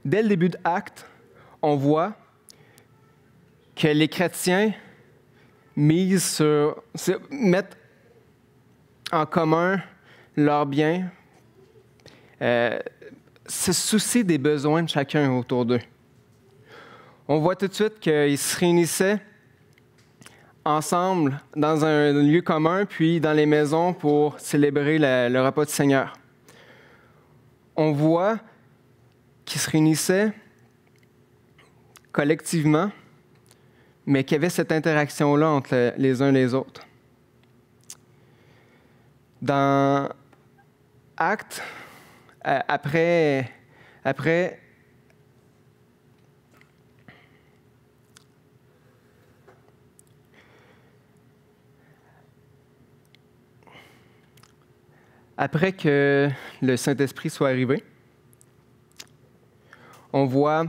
dès le début d'Actes, on voit que les chrétiens mettent en commun leurs biens, se soucient des besoins de chacun autour d'eux. On voit tout de suite qu'ils se réunissaient ensemble dans un lieu commun, puis dans les maisons pour célébrer le repas du Seigneur. On voit qu'ils se réunissaient collectivement, mais qu'il y avait cette interaction-là entre les uns et les autres. Dans Actes, après que le Saint-Esprit soit arrivé, on voit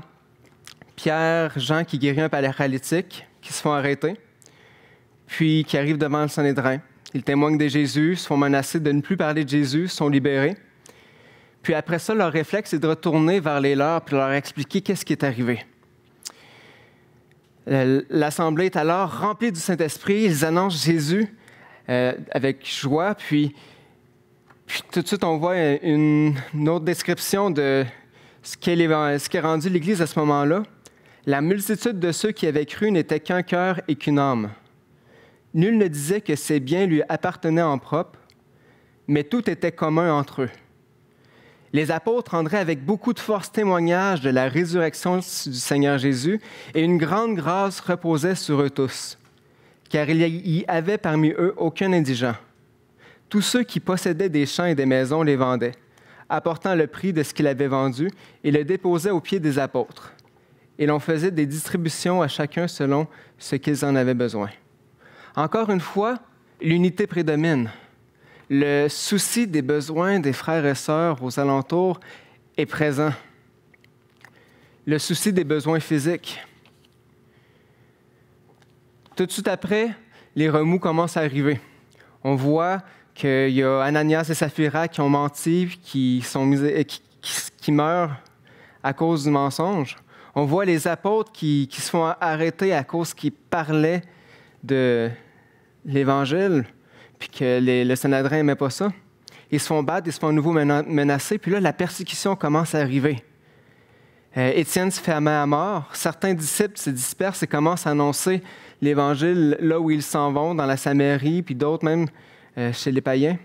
Pierre, Jean qui guérit un paralytique, qui se font arrêter, puis qui arrivent devant le Sanhédrin. Ils témoignent de Jésus, se font menacer de ne plus parler de Jésus, sont libérés. Puis après ça, leur réflexe est de retourner vers les leurs puis leur expliquer qu'est-ce qui est arrivé. L'assemblée est alors remplie du Saint-Esprit. Ils annoncent Jésus avec joie, puis tout de suite, on voit une autre description de ce qu'est rendu l'Église à ce moment-là. La multitude de ceux qui avaient cru n'était qu'un cœur et qu'une âme. Nul ne disait que ses biens lui appartenaient en propre, mais tout était commun entre eux. Les apôtres rendraient avec beaucoup de force témoignage de la résurrection du Seigneur Jésus, et une grande grâce reposait sur eux tous, car il y avait parmi eux aucun indigent. Tous ceux qui possédaient des champs et des maisons les vendaient, apportant le prix de ce qu'ils avaient vendu, et le déposaient aux pieds des apôtres. Et l'on faisait des distributions à chacun selon ce qu'ils en avaient besoin. Encore une fois, l'unité prédomine. Le souci des besoins des frères et sœurs aux alentours est présent. Le souci des besoins physiques. Tout de suite après, les remous commencent à arriver. On voit qu'il y a Ananias et Saphira qui ont menti, qui meurent à cause du mensonge. On voit les apôtres qui se font arrêter à cause qu'ils parlaient de l'Évangile, puis que le Sanhédrin n'aimait pas ça. Ils se font battre, ils se font à nouveau menacer, puis là, la persécution commence à arriver. Étienne se fait amener à mort. Certains disciples se dispersent et commencent à annoncer l'Évangile là où ils s'en vont, dans la Samarie, puis d'autres même chez les païens.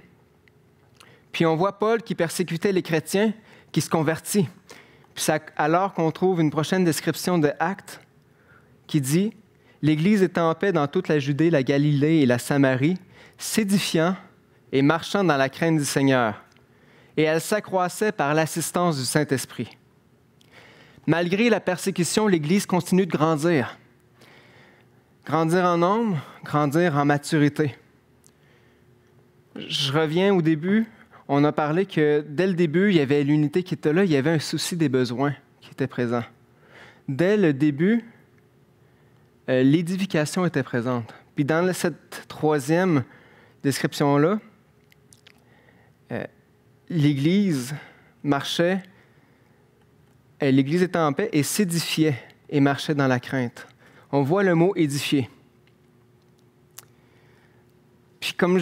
Puis on voit Paul qui persécutait les chrétiens, qui se convertit. Puis c'est alors qu'on trouve une prochaine description de Actes qui dit « L'Église était en paix dans toute la Judée, la Galilée et la Samarie, s'édifiant et marchant dans la crainte du Seigneur. Et elle s'accroissait par l'assistance du Saint-Esprit. » Malgré la persécution, l'Église continue de grandir. Grandir en nombre, grandir en maturité. Je reviens au début. On a parlé que dès le début, il y avait l'unité qui était là, il y avait un souci des besoins qui était présent. Dès le début, l'édification était présente. Puis dans cette troisième description-là, l'Église marchait, l'Église était en paix et s'édifiait et marchait dans la crainte. On voit le mot « édifier ». Puis comme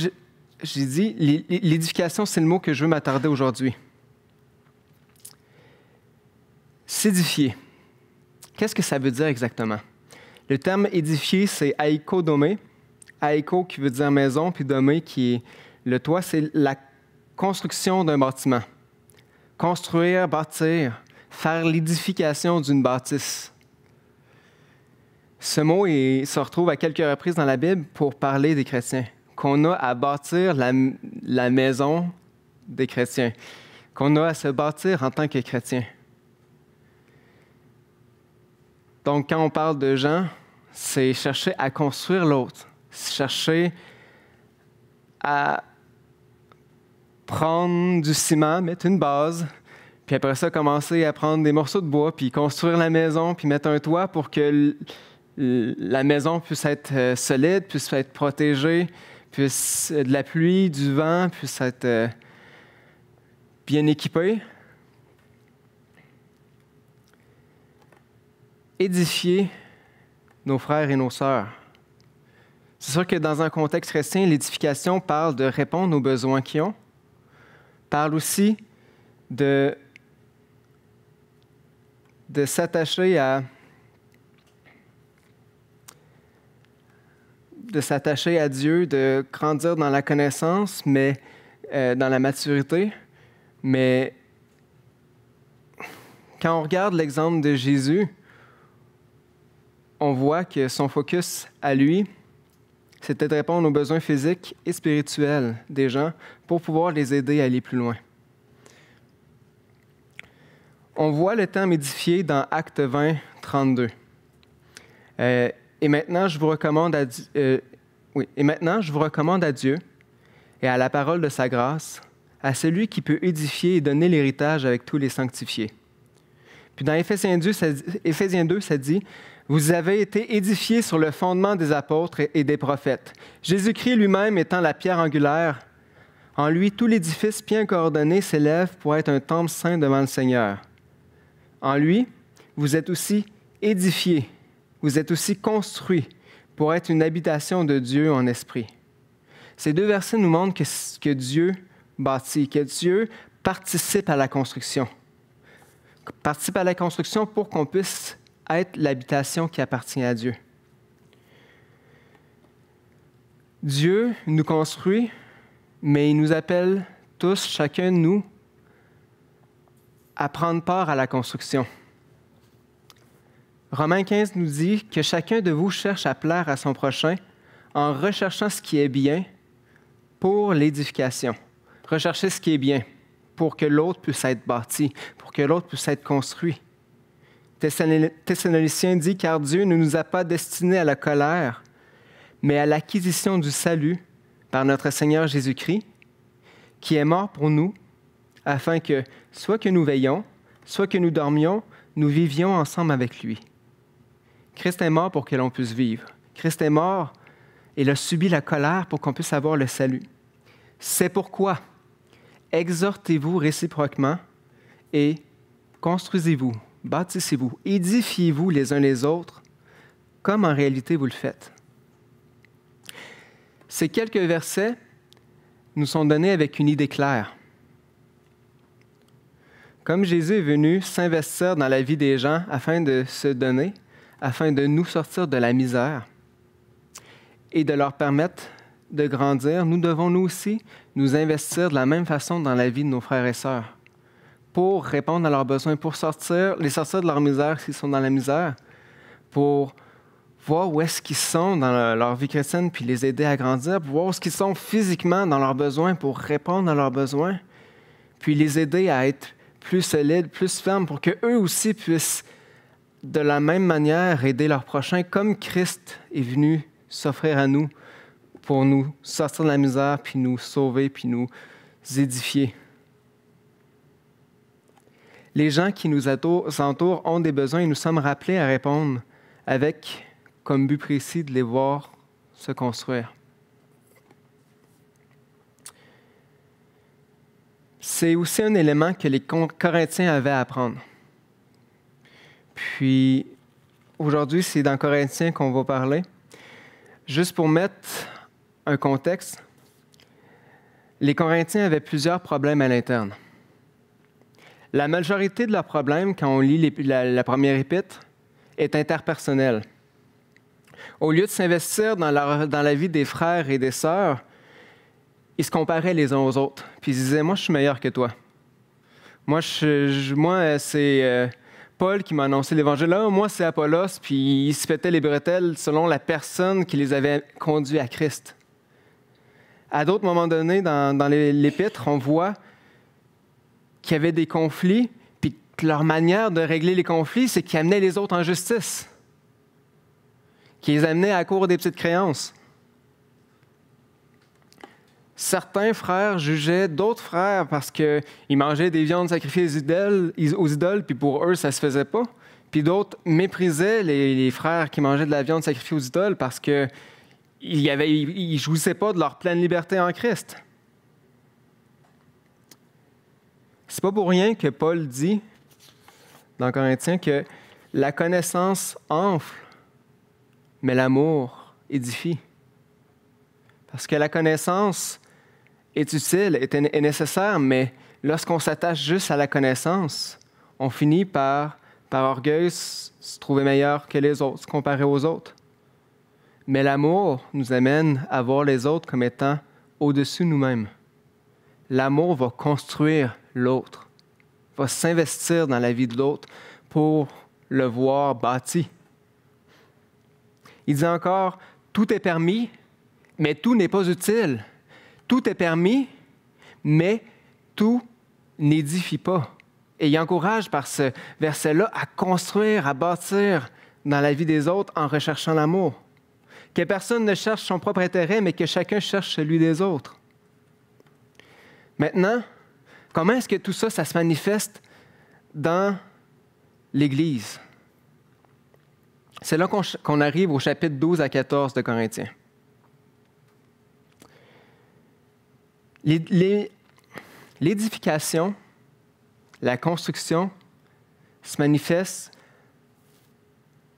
j'ai dit, l'édification, c'est le mot que je veux m'attarder aujourd'hui. S'édifier. Qu'est-ce que ça veut dire exactement? Le terme édifier, c'est aikodomé. Aiko qui veut dire maison, puis domé qui est le toit, c'est la construction d'un bâtiment. Construire, bâtir, faire l'édification d'une bâtisse. Ce mot se retrouve à quelques reprises dans la Bible pour parler des chrétiens. Qu'on a à bâtir la maison des chrétiens, qu'on a à se bâtir en tant que chrétiens. Donc, quand on parle de gens, c'est chercher à construire l'autre, chercher à prendre du ciment, mettre une base, puis après ça, commencer à prendre des morceaux de bois, puis construire la maison, puis mettre un toit pour que la maison puisse être solide, puisse être protégée, puisse de la pluie, du vent, puisse être bien équipée. édifier nos frères et nos sœurs. C'est sûr que dans un contexte chrétien, l'édification parle de répondre aux besoins qu'ils ont, parle aussi de s'attacher à Dieu, de grandir dans la connaissance, mais dans la maturité. Mais quand on regarde l'exemple de Jésus, on voit que son focus à lui, c'était de répondre aux besoins physiques et spirituels des gens pour pouvoir les aider à aller plus loin. On voit le terme édifié dans Actes 20, 32. Et maintenant, je vous recommande à Dieu et à la parole de sa grâce, à celui qui peut édifier et donner l'héritage avec tous les sanctifiés. Puis dans Éphésiens 2, ça dit « Vous avez été édifiés sur le fondement des apôtres et des prophètes. Jésus-Christ lui-même étant la pierre angulaire, en lui, tout l'édifice bien coordonné s'élève pour être un temple saint devant le Seigneur. En lui, vous êtes aussi édifiés, vous êtes aussi construits pour être une habitation de Dieu en esprit. » Ces deux versets nous montrent que Dieu bâtit, que Dieu participe à la construction. Participe à la construction pour qu'on puisse être l'habitation qui appartient à Dieu. Dieu nous construit, mais il nous appelle tous, chacun de nous, à prendre part à la construction. Romains 15 nous dit que chacun de vous cherche à plaire à son prochain en recherchant ce qui est bien pour l'édification. Rechercher ce qui est bien pour que l'autre puisse être bâti, pour que l'autre puisse être construit. Thessaloniciens dit « Car Dieu ne nous a pas destinés à la colère, mais à l'acquisition du salut par notre Seigneur Jésus-Christ, qui est mort pour nous, afin que, soit que nous veillions, soit que nous dormions, nous vivions ensemble avec lui. » Christ est mort pour que l'on puisse vivre. Christ est mort et il a subi la colère pour qu'on puisse avoir le salut. C'est pourquoi exhortez-vous réciproquement et construisez-vous, bâtissez-vous, édifiez-vous les uns les autres, comme en réalité vous le faites. Ces quelques versets nous sont donnés avec une idée claire. Comme Jésus est venu s'investir dans la vie des gens afin de se donner, afin de nous sortir de la misère et de leur permettre de grandir, nous devons nous aussi nous investir de la même façon dans la vie de nos frères et sœurs pour répondre à leurs besoins, pour les sortir de leur misère s'ils sont dans la misère, pour voir où est-ce qu'ils sont dans leur vie chrétienne puis les aider à grandir, pour voir où est-ce qu'ils sont physiquement dans leurs besoins pour répondre à leurs besoins, puis les aider à être plus solides, plus fermes pour qu'eux aussi puissent de la même manière aider leurs prochains comme Christ est venu s'offrir à nous pour nous sortir de la misère, puis nous sauver, puis nous édifier. Les gens qui nous entourent ont des besoins et nous sommes rappelés à répondre avec comme but précis de les voir se construire. C'est aussi un élément que les Corinthiens avaient à apprendre. Puis, aujourd'hui, c'est dans Corinthiens qu'on va parler. Juste pour mettre un contexte, les Corinthiens avaient plusieurs problèmes à l'interne. La majorité de leurs problèmes, quand on lit la première épître, est interpersonnelle. Au lieu de s'investir dans la vie des frères et des sœurs, ils se comparaient les uns aux autres. Puis ils disaient « Moi, je suis meilleur que toi. Moi, c'est Paul qui m'a annoncé l'Évangile. Là, moi, c'est Apollos. » Puis ils se pétaient les bretelles selon la personne qui les avait conduits à Christ. À d'autres moments donnés, dans l'Épître, on voit qu'il y avait des conflits, puis que leur manière de régler les conflits, c'est qu'ils amenaient les autres en justice, qu'ils les amenaient à la cour des petites créances. Certains frères jugeaient d'autres frères parce qu'ils mangeaient des viandes sacrifiées aux idoles, puis pour eux, ça ne se faisait pas. Puis d'autres méprisaient les frères qui mangeaient de la viande sacrifiée aux idoles parce qu'ils ne jouissaient pas de leur pleine liberté en Christ. C'est pas pour rien que Paul dit dans Corinthiens que La connaissance enfle, mais l'amour édifie. Parce que la connaissance est utile, est nécessaire, mais lorsqu'on s'attache juste à la connaissance, on finit par orgueil, se trouver meilleur que les autres, se comparer aux autres. Mais l'amour nous amène à voir les autres comme étant au-dessus de nous-mêmes. L'amour va construire l'autre, va s'investir dans la vie de l'autre pour le voir bâti. Il dit encore, tout est permis, mais tout n'est pas utile. Tout est permis, mais tout n'édifie pas. Et il encourage par ce verset-là à construire, à bâtir dans la vie des autres en recherchant l'amour. Que personne ne cherche son propre intérêt, mais que chacun cherche celui des autres. Maintenant, comment est-ce que tout ça, ça se manifeste dans l'Église? C'est là qu'on arrive au chapitre 12 à 14 de Corinthiens. L'édification, la construction se manifeste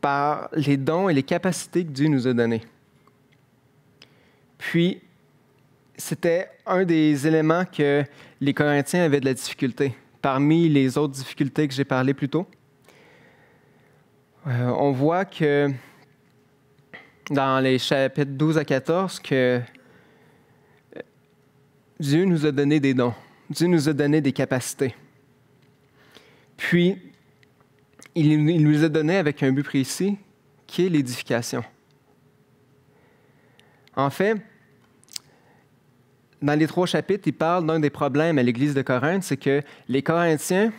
par les dons et les capacités que Dieu nous a donnés. Puis, c'était un des éléments que les Corinthiens avaient de la difficulté, parmi les autres difficultés que j'ai parlé plus tôt. On voit que dans les chapitres 12 à 14, que Dieu nous a donné des dons, Dieu nous a donné des capacités. Puis, il nous a donné avec un but précis, qui est l'édification. En fait, dans les 3 chapitres, il parle d'un des problèmes à l'Église de Corinthe, c'est que les Corinthiens,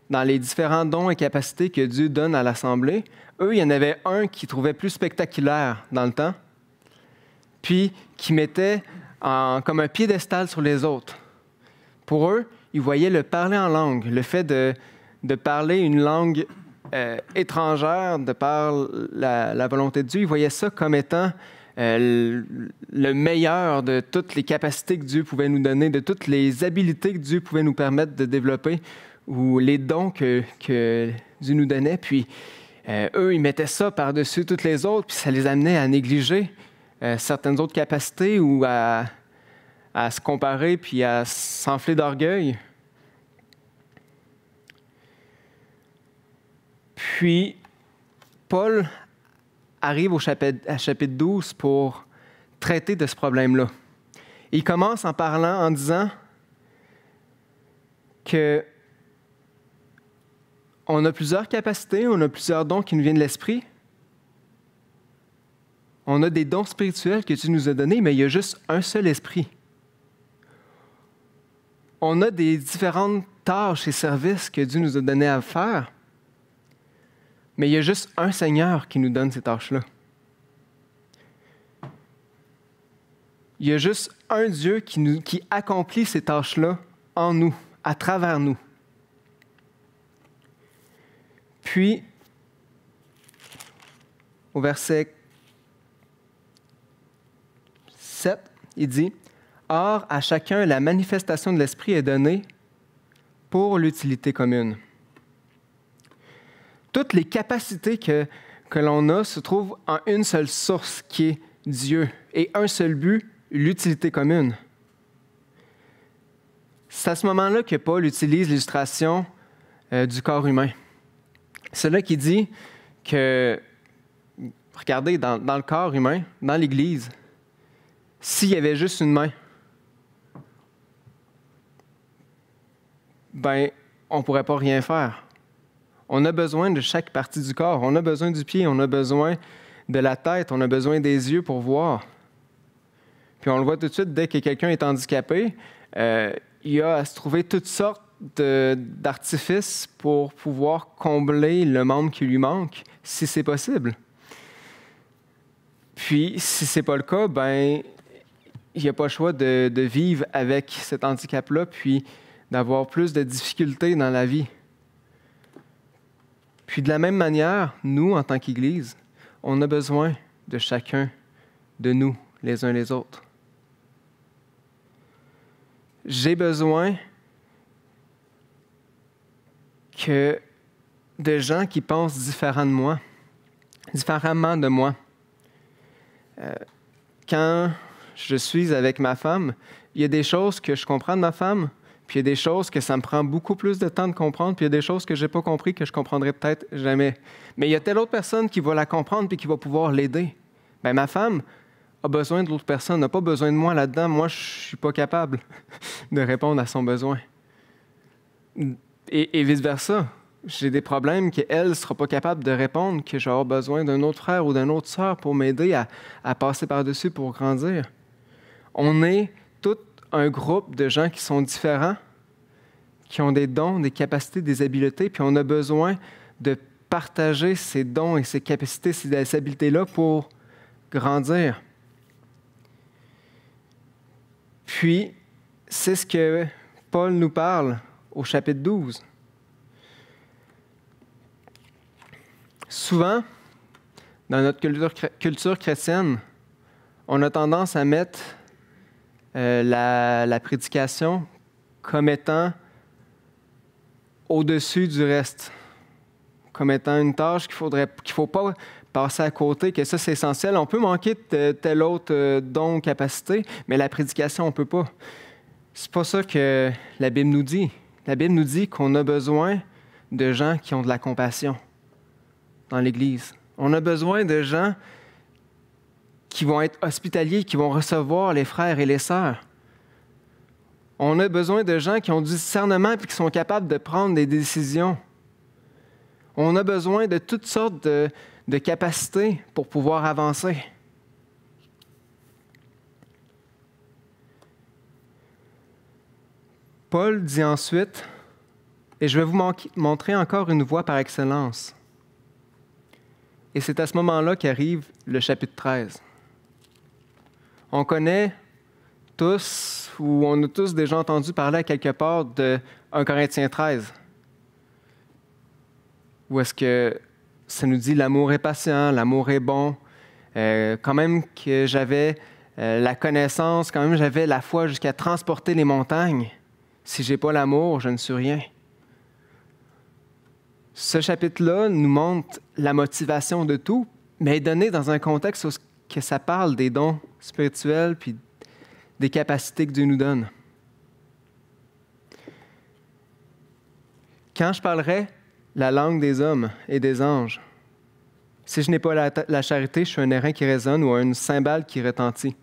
dans les différents dons et capacités que Dieu donne à l'Assemblée, eux, il y en avait un qui trouvait plus spectaculaire dans le temps, puis qui mettait comme un piédestal sur les autres. Pour eux, ils voyaient le parler en langue, le fait de parler une langue étrangère, de par la volonté de Dieu, ils voyaient ça comme étant le meilleur de toutes les capacités que Dieu pouvait nous donner, de toutes les habiletés que Dieu pouvait nous permettre de développer, ou les dons que Dieu nous donnait. Puis eux, ils mettaient ça par-dessus toutes les autres, puis ça les amenait à négliger certaines autres capacités ou à se comparer puis à s'enfler d'orgueil. Puis, Paul arrive à chapitre 12 pour traiter de ce problème-là. Il commence en parlant, en disant que on a plusieurs capacités, on a plusieurs dons qui nous viennent de l'Esprit. On a des dons spirituels que Dieu nous a donnés, mais il y a juste un seul Esprit. On a des différentes tâches et services que Dieu nous a donnés à faire, mais il y a juste un Seigneur qui nous donne ces tâches-là. Il y a juste un Dieu qui accomplit ces tâches-là en nous, à travers nous. Puis, au verset 7, il dit « Or, à chacun, la manifestation de l'Esprit est donnée pour l'utilité commune. » Toutes les capacités que l'on a se trouvent en une seule source, qui est Dieu, et un seul but, l'utilité commune. C'est à ce moment-là que Paul utilise l'illustration du corps humain. C'est là qu'il dit que, regardez, dans le corps humain, dans l'Église, s'il y avait juste une main, ben, on ne pourrait pas rien faire. On a besoin de chaque partie du corps. On a besoin du pied, on a besoin de la tête, on a besoin des yeux pour voir. Puis on le voit tout de suite, dès que quelqu'un est handicapé, il y a à se trouver toutes sortes d'artifices pour pouvoir combler le membre qui lui manque, si c'est possible. Puis, si ce n'est pas le cas, ben, il n'y a pas le choix de vivre avec cet handicap-là, puis d'avoir plus de difficultés dans la vie. Puis de la même manière, nous, en tant qu'Église, on a besoin de chacun de nous, les uns les autres. J'ai besoin que de gens qui pensent différemment de moi. Quand je suis avec ma femme, il y a des choses que je comprends de ma femme, puis il y a des choses que ça me prend beaucoup plus de temps de comprendre, puis il y a des choses que je n'ai pas compris, que je ne comprendrai peut-être jamais. Mais il y a telle autre personne qui va la comprendre puis qui va pouvoir l'aider. Bien, ma femme a besoin de l'autre personne, n'a pas besoin de moi là-dedans. Moi, je ne suis pas capable de répondre à son besoin. Et vice-versa. J'ai des problèmes qu'elle ne sera pas capable de répondre, que je vais avoir besoin d'un autre frère ou d'une autre sœur pour m'aider à passer par-dessus pour grandir. On est tout un groupe de gens qui sont différents, qui ont des dons, des capacités, des habiletés, puis on a besoin de partager ces dons et ces capacités, ces habiletés-là pour grandir. Puis, c'est ce que Paul nous parle au chapitre 12. Souvent, dans notre culture chrétienne, on a tendance à mettre la prédication comme étant au-dessus du reste, comme étant une tâche qu'il ne faut pas passer à côté, que ça c'est essentiel. On peut manquer de tel autre don ou capacité, mais la prédication, on ne peut pas. C'est pas ça que la Bible nous dit. La Bible nous dit qu'on a besoin de gens qui ont de la compassion dans l'Église. On a besoin de gens qui vont être hospitaliers, qui vont recevoir les frères et les sœurs. On a besoin de gens qui ont du discernement et qui sont capables de prendre des décisions. On a besoin de toutes sortes de capacités pour pouvoir avancer. Paul dit ensuite, et je vais vous montrer encore une voie par excellence. Et c'est à ce moment-là qu'arrive le chapitre 13. On connaît tous, ou on a tous déjà entendu parler à quelque part de 1 Corinthiens 13, où est-ce que ça nous dit « l'amour est patient, l'amour est bon ». Quand même que j'avais la connaissance, quand même j'avais la foi jusqu'à transporter les montagnes. Si je n'ai pas l'amour, je ne suis rien. Ce chapitre-là nous montre la motivation de tout, mais donné dans un contexte où que ça parle des dons spirituels puis des capacités que Dieu nous donne. Quand je parlerai la langue des hommes et des anges, si je n'ai pas la charité, je suis un airain qui résonne ou une cymbale qui retentit.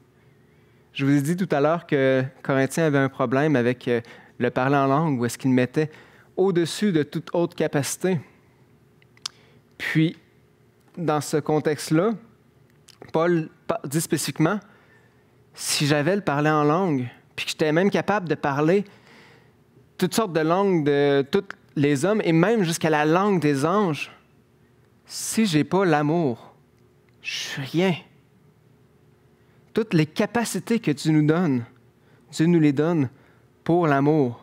Je vous ai dit tout à l'heure que Corinthiens avait un problème avec le parler en langue, où est-ce qu'il mettait au-dessus de toute autre capacité. Puis, dans ce contexte-là, Paul dit spécifiquement, si j'avais le parler en langue, puis que j'étais même capable de parler toutes sortes de langues de tous les hommes, et même jusqu'à la langue des anges, si je n'ai pas l'amour, je suis rien. Toutes les capacités que Dieu nous donne, Dieu nous les donne pour l'amour.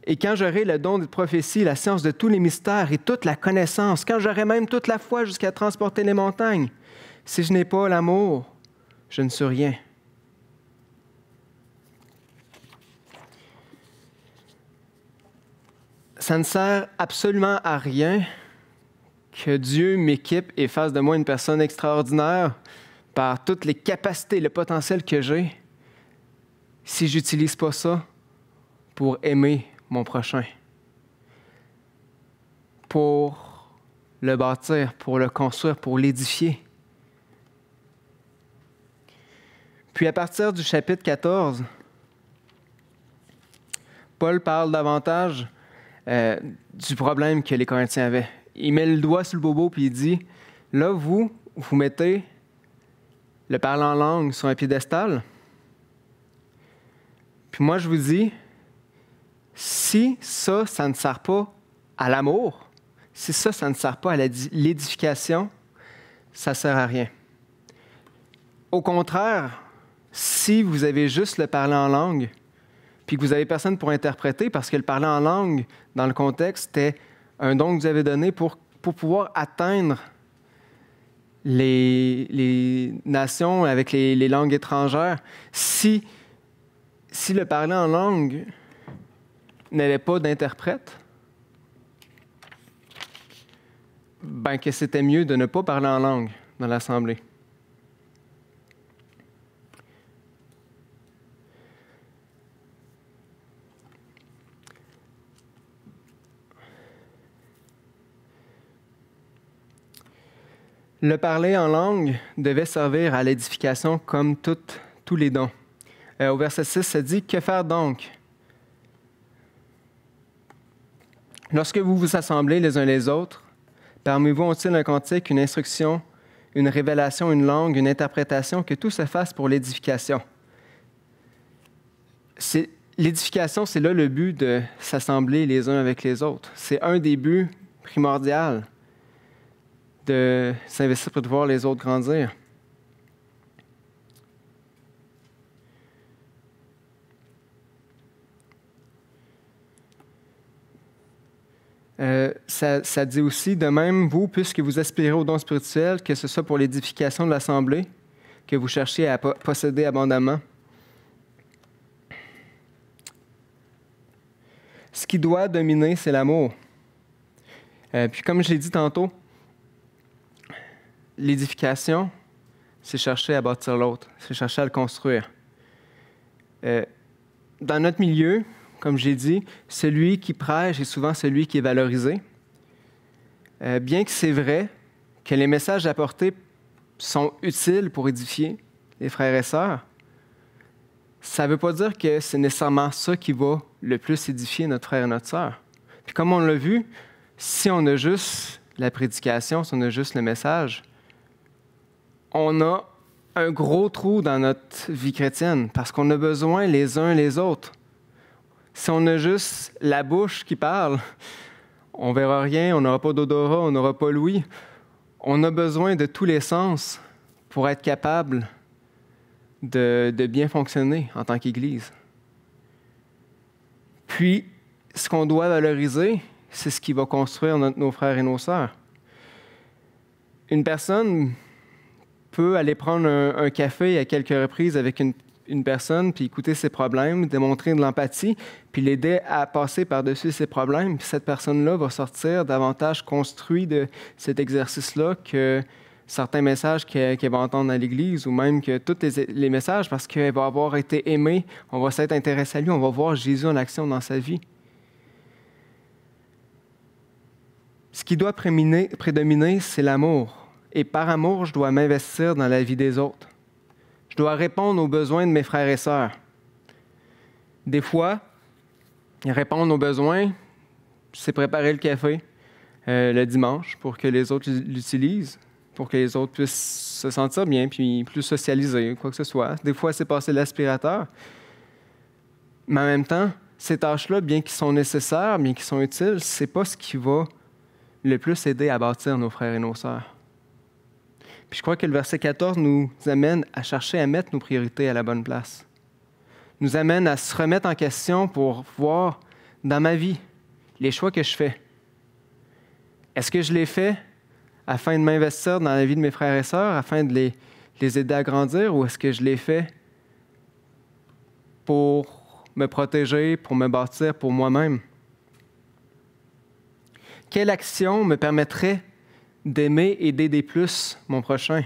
Et quand j'aurai le don de prophétie, la science de tous les mystères et toute la connaissance, quand j'aurai même toute la foi jusqu'à transporter les montagnes, si je n'ai pas l'amour, je ne suis rien. Ça ne sert absolument à rien que Dieu m'équipe et fasse de moi une personne extraordinaire par toutes les capacités et le potentiel que j'ai si je n'utilise pas ça pour aimer mon prochain, pour le bâtir, pour le construire, pour l'édifier. Puis à partir du chapitre 14, Paul parle davantage du problème que les Corinthiens avaient. Il met le doigt sur le bobo puis il dit, là, vous mettez le parler en langue sur un piédestal. Puis moi, je vous dis, si ça ne sert pas à l'amour, si ça ne sert pas à l'édification, ça ne sert à rien. Au contraire, si vous avez juste le parler en langue, puis que vous n'avez personne pour interpréter, parce que le parler en langue, dans le contexte, c'était un don que vous avez donné pour pouvoir atteindre les nations avec les langues étrangères. Si le parler en langue n'avait pas d'interprète, que c'était mieux de ne pas parler en langue dans l'assemblée. Le parler en langue devait servir à l'édification comme tous les dons. Au verset 6, ça dit « Que faire donc? Lorsque vous vous assemblez les uns les autres, parmi vous ont-ils un cantique, une instruction, une révélation, une langue, une interprétation, que tout se fasse pour l'édification. » L'édification, c'est là le but de s'assembler les uns avec les autres. C'est un des buts primordiaux de s'investir pour de voir les autres grandir. Ça dit aussi, de même, vous, puisque vous aspirez aux dons spirituels, que ce soit pour l'édification de l'Assemblée, que vous cherchiez à posséder abondamment. Ce qui doit dominer, c'est l'amour. Puis comme je l'ai dit tantôt, l'édification, c'est chercher à bâtir l'autre, c'est chercher à le construire. Dans notre milieu, comme j'ai dit, celui qui prêche est souvent celui qui est valorisé. Bien que c'est vrai que les messages apportés sont utiles pour édifier les frères et sœurs, ça ne veut pas dire que c'est nécessairement ça qui va le plus édifier notre frère et notre sœur. Puis comme on l'a vu, si on a juste la prédication, si on a juste le message, on a un gros trou dans notre vie chrétienne parce qu'on a besoin les uns les autres. Si on a juste la bouche qui parle, on ne verra rien, on n'aura pas d'odorat, on n'aura pas l'ouïe. On a besoin de tous les sens pour être capable de bien fonctionner en tant qu'Église. Puis, ce qu'on doit valoriser, c'est ce qui va construire nos frères et nos sœurs. Une personne peut aller prendre un café à quelques reprises avec une personne, puis écouter ses problèmes, démontrer de l'empathie, puis l'aider à passer par-dessus ses problèmes. Puis cette personne-là va sortir davantage construit de cet exercice-là que certains messages qu'elle va entendre à l'Église, ou même que tous les messages, parce qu'elle va avoir été aimée, on va s'être intéressé à lui, on va voir Jésus en action dans sa vie. Ce qui doit prédominer, c'est l'amour. Et par amour, je dois m'investir dans la vie des autres. Je dois répondre aux besoins de mes frères et sœurs. Des fois, répondre aux besoins, c'est préparer le café le dimanche pour que les autres l'utilisent, pour que les autres puissent se sentir bien, puis plus socialiser, quoi que ce soit. Des fois, c'est passer l'aspirateur. Mais en même temps, ces tâches-là, bien qu'ils sont nécessaires, bien qu'ils sont utiles, c'est pas ce qui va le plus aider à bâtir nos frères et nos sœurs. Puis je crois que le verset 14 nous amène à chercher à mettre nos priorités à la bonne place. Nous amène à se remettre en question pour voir dans ma vie les choix que je fais. Est-ce que je les fais afin de m'investir dans la vie de mes frères et sœurs, afin de les aider à grandir, ou est-ce que je les fais pour me protéger, pour me bâtir pour moi-même? Quelle action me permettrait d'aimer et d'aider plus mon prochain?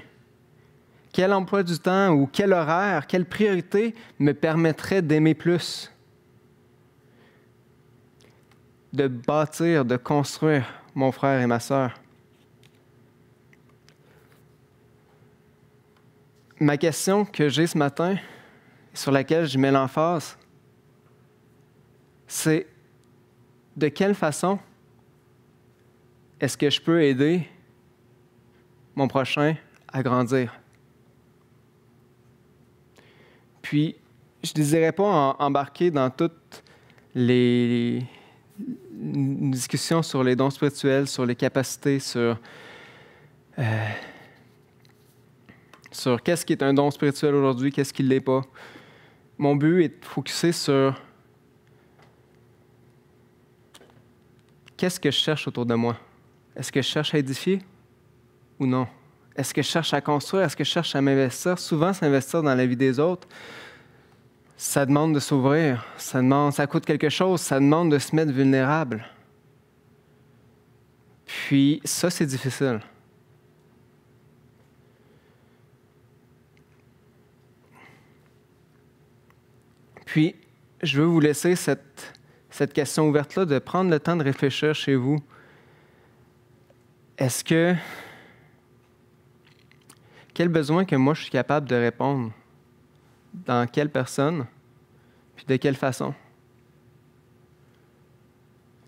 Quel emploi du temps ou quel horaire, quelle priorité me permettrait d'aimer plus? De bâtir, de construire mon frère et ma sœur. Ma question que j'ai ce matin, sur laquelle je mets l'emphase, c'est de quelle façon est-ce que je peux aider mon prochain à grandir? Puis, je ne désirais pas embarquer dans toutes les discussions sur les dons spirituels, sur les capacités, sur qu'est-ce qui est un don spirituel aujourd'hui, qu'est-ce qui ne l'est pas. Mon but est de focusser sur qu'est-ce que je cherche autour de moi. Est-ce que je cherche à édifier ou non? Est-ce que je cherche à construire? Est-ce que je cherche à m'investir? Souvent, s'investir dans la vie des autres, ça demande de s'ouvrir, ça coûte quelque chose, ça demande de se mettre vulnérable. Puis ça, c'est difficile. Puis, je veux vous laisser cette question ouverte-là, de prendre le temps de réfléchir chez vous. Quel besoin que moi je suis capable de répondre? Dans quelle personne? Puis de quelle façon?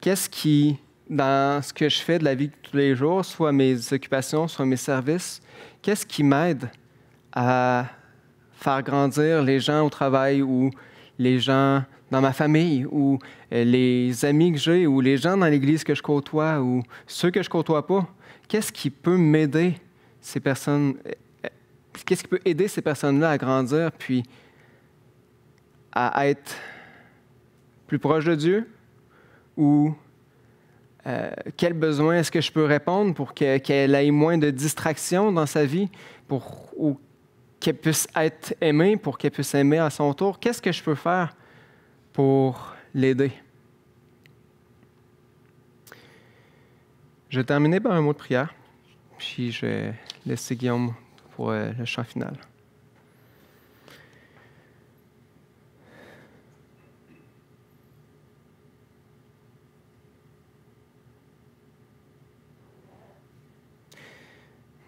Qu'est-ce qui, dans ce que je fais de la vie de tous les jours, soit mes occupations, soit mes services, qu'est-ce qui m'aide à faire grandir les gens au travail ou les gens dans ma famille ou les amis que j'ai ou les gens dans l'église que je côtoie ou ceux que je côtoie pas? Qu'est-ce qui peut m'aider ces personnes? Qu'est-ce qui peut aider ces personnes-là à grandir puis à être plus proche de Dieu? Ou quel besoin est-ce que je peux répondre pour qu'elle ait moins de distractions dans sa vie, ou qu'elle puisse être aimée, pour qu'elle puisse aimer à son tour? Qu'est-ce que je peux faire pour l'aider? Je vais terminer par un mot de prière, puis je vais laisser Guillaume pour le chant final.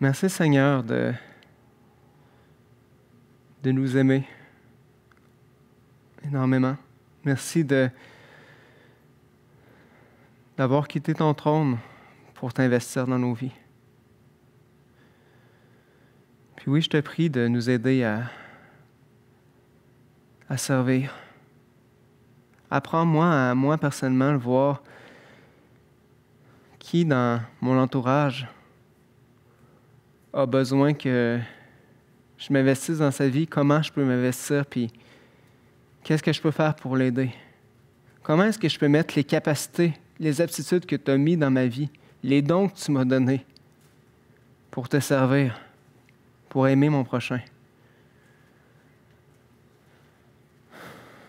Merci Seigneur de nous aimer énormément. Merci d'avoir quitté ton trône pour t'investir dans nos vies. Puis oui, je te prie de nous aider à servir. Apprends-moi à moi personnellement le voir qui dans mon entourage a besoin que je m'investisse dans sa vie, comment je peux m'investir, puis qu'est-ce que je peux faire pour l'aider? Comment est-ce que je peux mettre les capacités, les aptitudes que tu as mis dans ma vie, les dons que tu m'as donnés pour te servir, pour aimer mon prochain?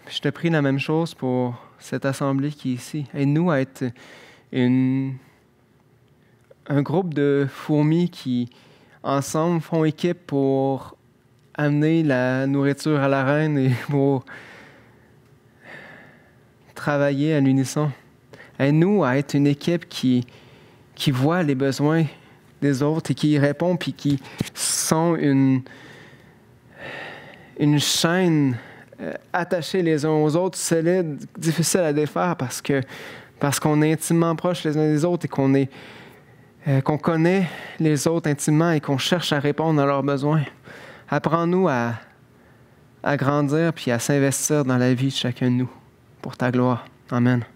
Puis je te prie la même chose pour cette assemblée qui est ici. Aide-nous à être un groupe de fourmis qui ensemble font équipe pour amener la nourriture à la reine et pour travailler à l'unisson. Aide-nous à être une équipe qui voit les besoins des autres et qui y répond, puis qui sont une chaîne attachée les uns aux autres, solide, difficile à défaire parce qu'on est intimement proches les uns des autres et qu'on connaît les autres intimement et qu'on cherche à répondre à leurs besoins. Apprends-nous à grandir puis à s'investir dans la vie de chacun de nous pour ta gloire. Amen.